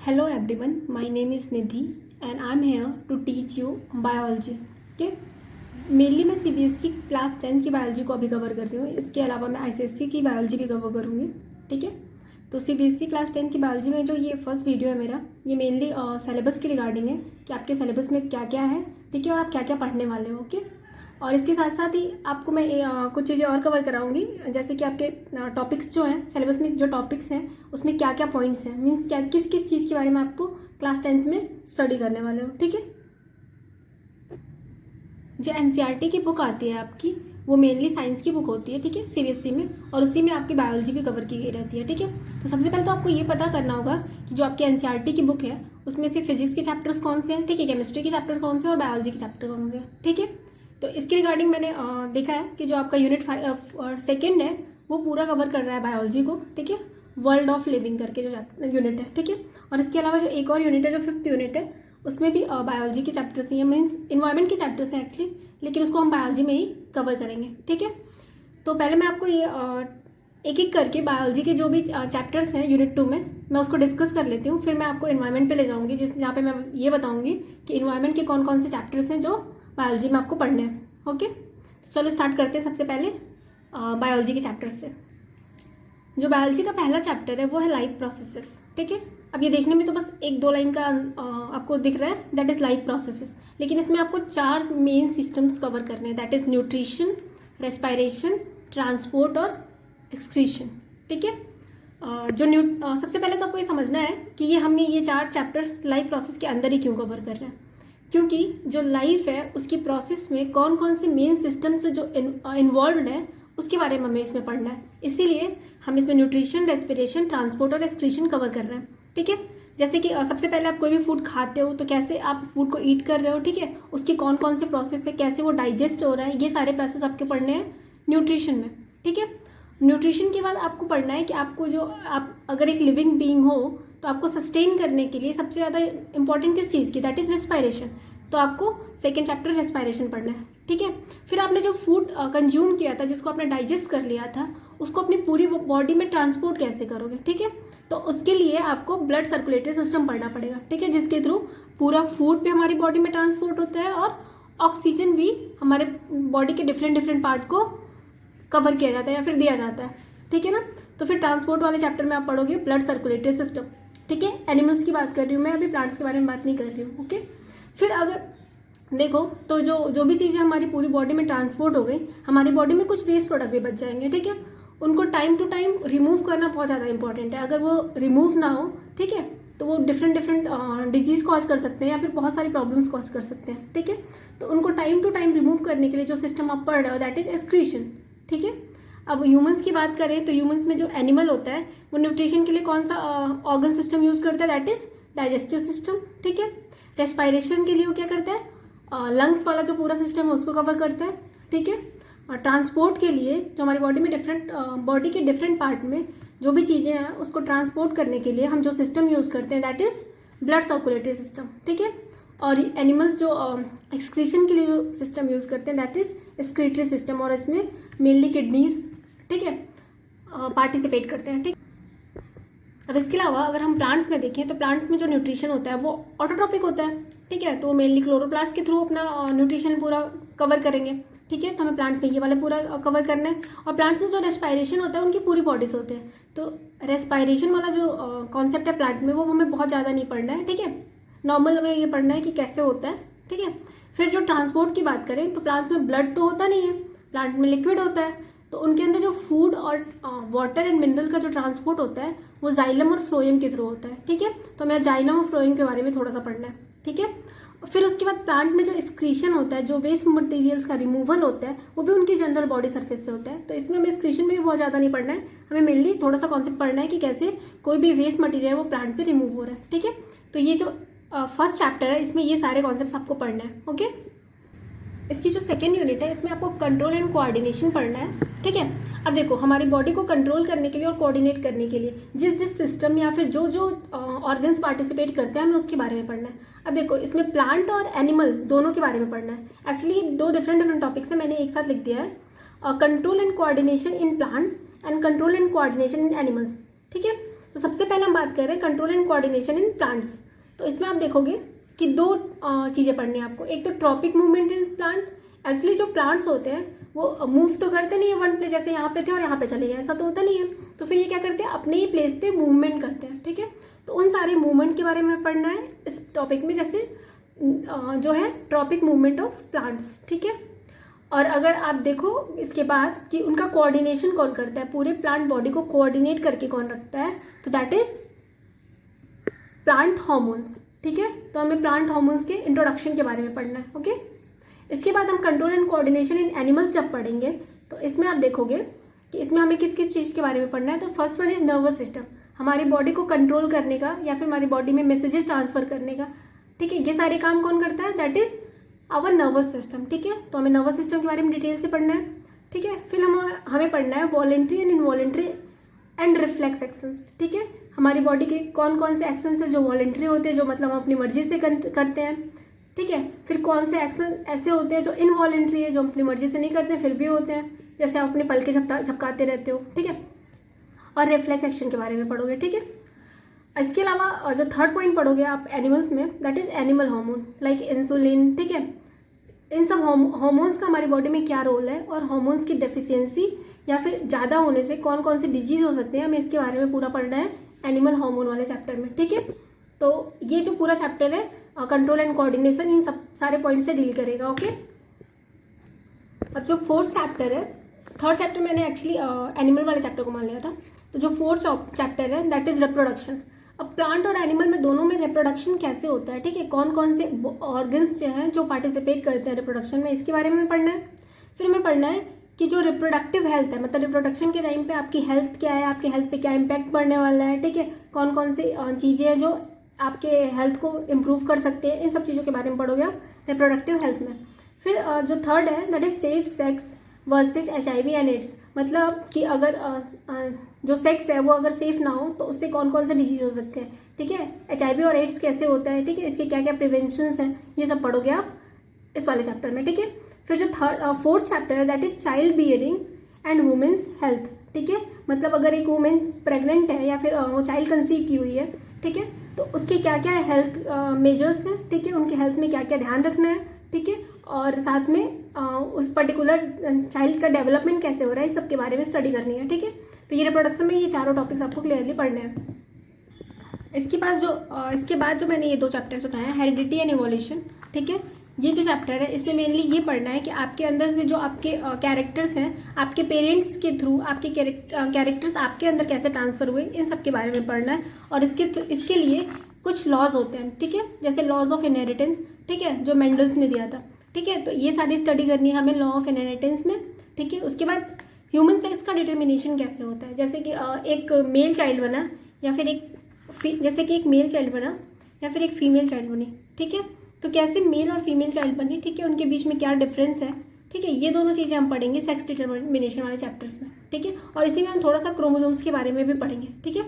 Hello everyone, my name is Nidhi and I'm here to teach you biology. Okay? Mainly मैं CBSE class 10 की biology को अभी cover कर रही हूँ. इसके अलावा मैं आईसीएसई की बायोलॉजी भी कवर करूँगी. ठीक है. तो सीबीएसई क्लास 10 की बायोलॉजी में जो ये फर्स्ट वीडियो है मेरा, ये मेनली सिलेबस के रिगार्डिंग है कि आपके सिलेबस में क्या क्या है. ठीक है. और आप क्या क्या पढ़ने वाले हो. ओके. और इसके साथ साथ ही आपको मैं कुछ चीज़ें और कवर कराऊंगी, जैसे कि आपके टॉपिक्स जो हैं सिलेबस में, जो टॉपिक्स हैं उसमें क्या क्या पॉइंट्स हैं, मीन्स क्या किस किस चीज़ के बारे में आपको क्लास 10th में स्टडी करने वाले हो. ठीक है. जो एनसीईआरटी की बुक आती है आपकी, वो मेनली साइंस की बुक होती है. ठीक है. सीबीएसई में, और उसी में आपकी बायोलॉजी भी कवर की गई रहती है. ठीक है. तो सबसे पहले तो आपको ये पता करना होगा कि जो आपकी एनसीईआरटी की बुक है उसमें से फिजिक्स के चैप्टर्स कौन से हैं. ठीक है. केमिस्ट्री के चैप्टर कौन से और बायोलॉजी के चैप्टर कौन से हैं. ठीक है. तो इसके रिगार्डिंग मैंने देखा है कि जो आपका यूनिट 2 है वो पूरा कवर कर रहा है बायोलॉजी को. ठीक है. वर्ल्ड ऑफ लिविंग करके जो यूनिट है. ठीक है. और इसके अलावा जो एक और यूनिट है, जो 5th यूनिट है, उसमें भी बायोलॉजी के चैप्टर्स हैं, मीन्स इन्वायरमेंट के चैप्टर्स हैं एक्चुअली, लेकिन उसको हम बायोलॉजी में ही कवर करेंगे. ठीक है. तो पहले मैं आपको ये एक एक करके बायोलॉजी के जो भी चैप्टर्स हैं यूनिट 2 में, मैं उसको डिस्कस कर लेती हूँ. फिर मैं आपको इन्वायरमेंट पे ले जाऊँगी, जहाँ पे मैं ये बताऊँगी कि इन्वायरमेंट के कौन कौन से चैप्टर्स हैं जो बायोलॉजी में आपको पढ़ने हैं. ओके. तो चलो स्टार्ट करते हैं सबसे पहले बायोलॉजी के चैप्टर से. जो बायोलॉजी का पहला चैप्टर है वो है लाइफ प्रोसेसेस. ठीक है. अब ये देखने में तो बस 1-2 लाइन का आपको दिख रहा है, दैट इज लाइफ प्रोसेसेस, लेकिन इसमें आपको 4 मेन सिस्टम्स कवर करने हैं, that is nutrition, respiration, transport और एक्सक्रीशन. ठीक है. सबसे पहले तो आपको ये समझना है कि ये हमने ये 4 चैप्टर लाइफ प्रोसेस के अंदर ही क्यों कवर कर रहे हैं, क्योंकि जो लाइफ है उसकी प्रोसेस में कौन कौन से मेन सिस्टम्स जो इन्वॉल्व है उसके बारे में हमें इसमें पढ़ना है. इसीलिए हम इसमें न्यूट्रिशन, रेस्पिरेशन, ट्रांसपोर्ट और एक्सक्रीशन कवर कर रहे हैं. ठीक है. जैसे कि सबसे पहले आप कोई भी फूड खाते हो तो कैसे आप फूड को ईट कर रहे हो. ठीक है. उसकी कौन कौन से प्रोसेस है, कैसे वो डाइजेस्ट हो रहा है, ये सारे प्रोसेस आपके पढ़ने हैं न्यूट्रिशन में. ठीक है. न्यूट्रिशन के बाद आपको पढ़ना है कि आपको जो आप अगर एक लिविंग बीइंग हो तो आपको सस्टेन करने के लिए सबसे ज़्यादा इंपॉर्टेंट किस चीज़ की, दैट इज रेस्पिरेशन. तो आपको सेकेंड चैप्टर रेस्पिरेशन पढ़ना है. ठीक है. फिर आपने जो फूड कंज्यूम किया था, जिसको आपने डाइजेस्ट कर लिया था, उसको अपनी पूरी बॉडी में ट्रांसपोर्ट कैसे करोगे. ठीक है. तो उसके लिए आपको ब्लड सर्कुलेटरी सिस्टम पढ़ना पड़ेगा. ठीक है. जिसके थ्रू पूरा फूड भी हमारी बॉडी में ट्रांसपोर्ट होता है और ऑक्सीजन भी हमारे बॉडी के डिफरेंट पार्ट को कवर किया जाता है या फिर दिया जाता है. ठीक है ना. तो फिर ट्रांसपोर्ट वाले चैप्टर में आप पढ़ोगे ब्लड सर्कुलेटरी सिस्टम. ठीक है. एनिमल्स की बात कर रही हूँ मैं, अभी प्लांट्स के बारे में बात नहीं कर रही हूँ. ओके. फिर अगर देखो तो जो भी चीज़ें हमारी पूरी बॉडी में ट्रांसपोर्ट हो गई, हमारी बॉडी में कुछ वेस्ट प्रोडक्ट भी बच जाएंगे. ठीक है. उनको टाइम टू टाइम रिमूव करना बहुत ज़्यादा इंपॉर्टेंट है. अगर वो रिमूव ना हो, ठीक है, तो वो डिफरेंट डिजीज कॉज कर सकते हैं या फिर बहुत सारी प्रॉब्लम्स कॉज कर सकते हैं. ठीक है. तो उनको टाइम टू टाइम रिमूव करने के लिए जो सिस्टम आप पढ़ रहे हो, दैट इज एक्सक्रीशन. ठीक है. अब ह्यूमंस की बात करें तो ह्यूमंस में जो एनिमल होता है वो न्यूट्रिशन के लिए कौन सा ऑर्गन सिस्टम यूज करता है, दैट इज डाइजेस्टिव सिस्टम. ठीक है. रेस्पिरेशन के लिए वो क्या करता है, लंग्स वाला जो पूरा सिस्टम है उसको कवर करता है. ठीक है. और ट्रांसपोर्ट के लिए जो हमारी बॉडी में बॉडी के डिफरेंट पार्ट में जो भी चीज़ें हैं उसको ट्रांसपोर्ट करने के लिए हम जो सिस्टम यूज़ करते हैं, that is blood circulatory system. ठीक है. और एनिमल्स जो एक्सक्रीशन के लिए जो सिस्टम यूज़ करते हैं, दैट इज एक्सक्रीटरी सिस्टम, और इसमें मेनली किडनीज, ठीक है, पार्टिसिपेट करते हैं. ठीक. अब इसके अलावा अगर हम प्लांट्स में देखें तो प्लांट्स में जो न्यूट्रिशन होता है वो ऑटोट्रॉपिक होता है. ठीक है. तो मेनली क्लोरोप्लास्ट के थ्रू अपना न्यूट्रिशन पूरा कवर करेंगे. ठीक है. तो हमें प्लांट्स में ये वाला पूरा कवर करना है. और प्लांट्स में जो रेस्पिरेशन होता है उनकी पूरी बॉडीज होते हैं. तो रेस्पिरेशन वाला जो कॉन्सेप्ट है प्लांट में, वो हमें बहुत ज़्यादा नहीं पढ़ना है. ठीक है. नॉर्मल में ये पढ़ना है कि कैसे होता है. ठीक है. फिर जो ट्रांसपोर्ट की बात करें तो प्लांट्स में ब्लड तो होता नहीं है, प्लांट में लिक्विड होता है. तो उनके अंदर जो फूड और वाटर एंड मिनरल का जो ट्रांसपोर्ट होता है वो जाइलम और फ्लोएम के थ्रू होता है. ठीक है. तो हमें जाइलम और फ्लोएम के बारे में थोड़ा सा पढ़ना है. ठीक है. फिर उसके बाद प्लांट में जो एक्सक्रीशन होता है, जो वेस्ट मटेरियल्स का रिमूवल होता है, वो भी उनकी जनरल बॉडी सरफेस से होता है. तो इसमें हमें एक्सक्रीशन में भी बहुत ज़्यादा नहीं पढ़ना है, हमें मेनली थोड़ा सा कॉन्सेप्ट पढ़ना है कि कैसे कोई भी वेस्ट मटेरियल वो प्लांट से रिमूव हो रहा है. ठीक है. तो ये जो फर्स्ट चैप्टर है इसमें ये सारे कॉन्सेप्ट्स आपको पढ़ना है. ओके. इसकी जो सेकेंड यूनिट है इसमें आपको कंट्रोल एंड कोऑर्डिनेशन पढ़ना है. ठीक है. अब देखो, हमारी बॉडी को कंट्रोल करने के लिए और कोऑर्डिनेट करने के लिए जिस सिस्टम या फिर जो ऑर्गन्स पार्टिसिपेट करते हैं हमें उसके बारे में पढ़ना है. अब देखो, इसमें प्लांट और एनिमल दोनों के बारे में पढ़ना है. एक्चुअली 2 डिफरेंट टॉपिक्स है, मैंने एक साथ लिख दिया है, control and coordination in plants and control and coordination in animals. ठीक है. तो सबसे पहले हम बात कर रहे हैं control and coordination in plants. तो इसमें आप देखोगे कि दो चीज़ें पढ़नी है आपको। एक तो tropic movement in plant. Actually जो प्लांट्स होते हैं वो मूव तो करते नहीं है वन प्लेस, जैसे यहाँ पे थे और यहाँ पे चले गए, ऐसा तो होता नहीं है। तो फिर ये क्या करते हैं, अपने ही प्लेस पे मूवमेंट करते हैं, ठीक है। तो उन सारे मूवमेंट के बारे में पढ़ना है इस टॉपिक में, जैसे जो है ट्रॉपिक मूवमेंट ऑफ प्लांट्स, ठीक है। और अगर आप देखो इसके बाद कि उनका कोऑर्डिनेशन कौन करता है, पूरे प्लांट बॉडी को कोऑर्डिनेट करके कौन रखता है, तो दैट इज प्लांट हार्मोन्स, ठीक है। तो हमें प्लांट हार्मोन्स के इंट्रोडक्शन के बारे में पढ़ना है, ओके। इसके बाद हम control and coordination in animals जब पढ़ेंगे तो इसमें आप देखोगे कि इसमें हमें किस किस चीज़ के बारे में पढ़ना है। तो first one is nervous system, हमारी बॉडी को कंट्रोल करने का या फिर हमारी बॉडी में मैसेजेस ट्रांसफर करने का, ठीक है। ये सारे काम कौन करता है, that is our nervous system, ठीक है। तो हमें नर्वस सिस्टम के बारे में डिटेल से पढ़ना है, ठीक है। फिर हमें पढ़ना है voluntary and involuntary and reflex actions, ठीक है। हमारी बॉडी के कौन कौन से एक्शंस है जो वॉलेंट्री होते हैं, जो मतलब हम अपनी मर्जी से करते हैं, ठीक है। फिर कौन से एक्शन ऐसे होते हैं जो इनवॉलेंट्री है, जो अपनी मर्जी से नहीं करते फिर भी होते हैं, जैसे आप अपने पल के झपकाते रहते हो, ठीक है। और रिफ्लेक्स एक्शन के बारे में पढ़ोगे, ठीक है। इसके अलावा जो थर्ड पॉइंट पढ़ोगे आप एनिमल्स में, that is animal hormone like insulin, ठीक है। इन सब हार्मोन्स का हमारी बॉडी में क्या रोल है और हार्मोन्स की डेफिशिएंसी या फिर ज़्यादा होने से कौन कौन से डिजीज हो सकते हैं, हमें इसके बारे में पूरा पढ़ना है एनिमल हार्मोन वाले चैप्टर में, ठीक है। तो ये जो पूरा चैप्टर है कंट्रोल एंड कोऑर्डिनेशन इन सब सारे पॉइंट से डील करेगा, ओके। अब जो फोर्थ चैप्टर है, थर्ड चैप्टर मैंने एक्चुअली एनिमल वाले चैप्टर को मान लिया था। तो जो फोर्थ चैप्टर है दैट इज रिप्रोडक्शन। अब प्लांट और एनिमल में दोनों में रिप्रोडक्शन कैसे होता है, ठीक है, कौन कौन से ऑर्गन्स जो हैं जो पार्टिसिपेट करते हैं रिप्रोडक्शन में, इसके बारे में पढ़ना है। फिर हमें पढ़ना है कि जो रिप्रोडक्टिव हेल्थ है, मतलब रिप्रोडक्शन के टाइम पे आपकी हेल्थ क्या है, आपके हेल्थ पे क्या इम्पैक्ट पड़ने वाला है, ठीक है, कौन कौन सी चीज़ें हैं जो आपके हेल्थ को इम्प्रूव कर सकते हैं, इन सब चीज़ों के बारे में पढ़ोगे आप रिप्रोडक्टिव हेल्थ में। फिर जो थर्ड है that is safe sex versus HIV and AIDS, मतलब कि अगर जो सेक्स है वो अगर सेफ ना हो तो उससे कौन कौन से डिजीज हो सकते हैं, ठीक है। HIV और एड्स कैसे होता है, ठीक है, इसके क्या क्या प्रिवेंशंस हैं, ये सब पढ़ोगे आप इस वाले चैप्टर में, ठीक है। फिर जो फोर्थ चैप्टर है that is child bearing and women's health, ठीक है, मतलब अगर एक वुमेन प्रेग्नेंट है या फिर वो चाइल्ड कंसीव की हुई है, ठीक है, तो उसके क्या क्या हेल्थ मेजर्स हैं, ठीक है, उनके हेल्थ में क्या क्या ध्यान रखना है, ठीक है, और साथ में उस पर्टिकुलर चाइल्ड का डेवलपमेंट कैसे हो रहा है, इस सब के बारे में स्टडी करनी है, ठीक है। तो ये रिप्रोडक्शन में ये चारों टॉपिक्स आपको क्लियरली पढ़ने हैं। इसके बाद जो मैंने ये दो चैप्टर्स उठाए हैं, हेरिडिटी एंड इवोल्यूशन, ठीक है, ये जो चैप्टर है इसमें मेनली ये पढ़ना है कि आपके अंदर से जो आपके कैरेक्टर्स हैं, आपके पेरेंट्स के थ्रू आपके कैरेक्टर्स आपके अंदर कैसे ट्रांसफर हुए, इन सब के बारे में पढ़ना है। और इसके लिए कुछ लॉज होते हैं, ठीक है, जैसे लॉज ऑफ इनहेरिटेंस, ठीक है, जो मेंडल्स ने दिया था, ठीक है। तो ये सारी स्टडी करनी है हमें लॉ ऑफ इनहेरिटेंस में, ठीक है। उसके बाद ह्यूमन सेक्स का डिटर्मिनेशन कैसे होता है, जैसे कि एक मेल चाइल्ड बना या फिर एक मेल चाइल्ड बना या फिर एक फीमेल चाइल्ड बनी, ठीक है, तो कैसे मेल और फीमेल चाइल्ड बनी, ठीक है, उनके बीच में क्या डिफरेंस है, ठीक है, ये दोनों चीज़ें हम पढ़ेंगे सेक्स डिटर्मिनेशन वाले चैप्टर्स में, ठीक है। और इसी में हम थोड़ा सा क्रोमोसोम्स के बारे में भी पढ़ेंगे, ठीक है।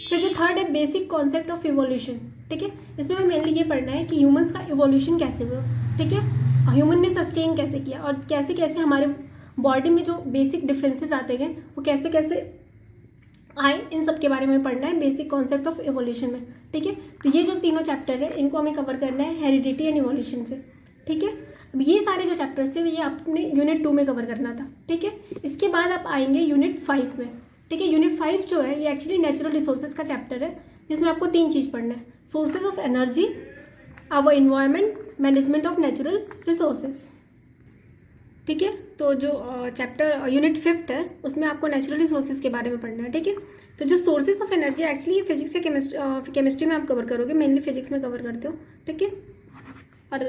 फिर जो थर्ड है बेसिक कॉन्सेप्ट ऑफ इवोल्यूशन, ठीक है, इसमें हमें मेनली ये पढ़ना है कि ह्यूमंस का इवोल्यूशन कैसे हुआ, ठीक है, ह्यूमन ने सस्टेन कैसे किया और कैसे कैसे हमारे बॉडी में जो बेसिक डिफरेंसेस आते गए वो कैसे कैसे आए, इन सब के बारे में पढ़ना है बेसिक कॉन्सेप्ट ऑफ इवोल्यूशन में, ठीक है। तो ये जो तीनों चैप्टर है इनको हमें कवर करना है हेरिडिटी एंड इवोल्यूशन से, ठीक है। अब ये सारे जो चैप्टर्स थे ये आपने यूनिट 2 में कवर करना था, ठीक है। इसके बाद आप आएंगे यूनिट 5 में, ठीक है। यूनिट 5 जो है ये एक्चुअली नेचुरल रिसोर्सेज का चैप्टर है, जिसमें आपको 3 चीज़ पढ़ना है, sources of energy, our environment, management of natural resources, ठीक है। तो जो चैप्टर यूनिट 5 है उसमें आपको नेचुरल रिसोर्सेज के बारे में पढ़ना है, ठीक है। तो जो sources of energy actually physics या केमिस्ट्री में आप कवर करोगे, मेनली फिजिक्स में कवर करते हो, ठीक है। और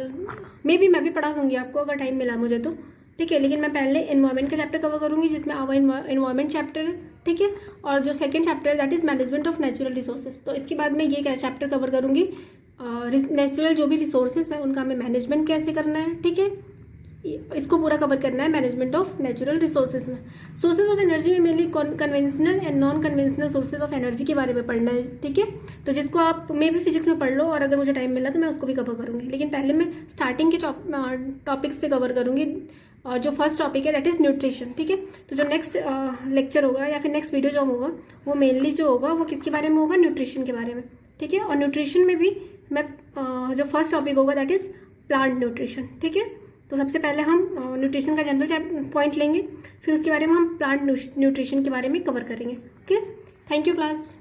मैं भी पढ़ा दूंगी आपको अगर टाइम मिला मुझे तो, ठीक है। लेकिन मैं पहले इन्वायरमेंट का चैप्टर कवर करूंगी जिसमें आवर इन्वायरमेंट चैप्टर है, ठीक है। और जो सेकंड चैप्टर है that is management of natural resources, तो इसके बाद मैं ये चैप्टर कवर करूंगी नेचुरल जो भी रिसोर्सेज है उनका हमें मैनेजमेंट कैसे करना है, ठीक है, इसको पूरा कवर करना है मैनेजमेंट ऑफ नेचुरल रिसोर्सेज में। सोर्सेज ऑफ एनर्जी में mainly conventional and non conventional sources of energy के बारे में पढ़ना है, ठीक है। तो जिसको आप मे भी फिजिक्स में पढ़ लो और अगर मुझे टाइम मिला तो मैं उसको भी कवर करूंगी, लेकिन पहले मैं स्टार्टिंग के टॉपिक्स से कवर करूंगी और जो फर्स्ट टॉपिक है दैट इज़ न्यूट्रिशन, ठीक है। तो जो नेक्स्ट लेक्चर होगा या फिर नेक्स्ट वीडियो जो होगा वो मेनली जो होगा वो किसके बारे में होगा, न्यूट्रिशन के बारे में, ठीक है। और न्यूट्रिशन में भी मैं जो फर्स्ट टॉपिक होगा दैट इज़ प्लांट न्यूट्रिशन, ठीक है। तो सबसे पहले हम न्यूट्रिशन का जनरल पॉइंट लेंगे, फिर उसके बारे में हम प्लांट न्यूट्रिशन के बारे में कवर करेंगे, ओके। Thank you class.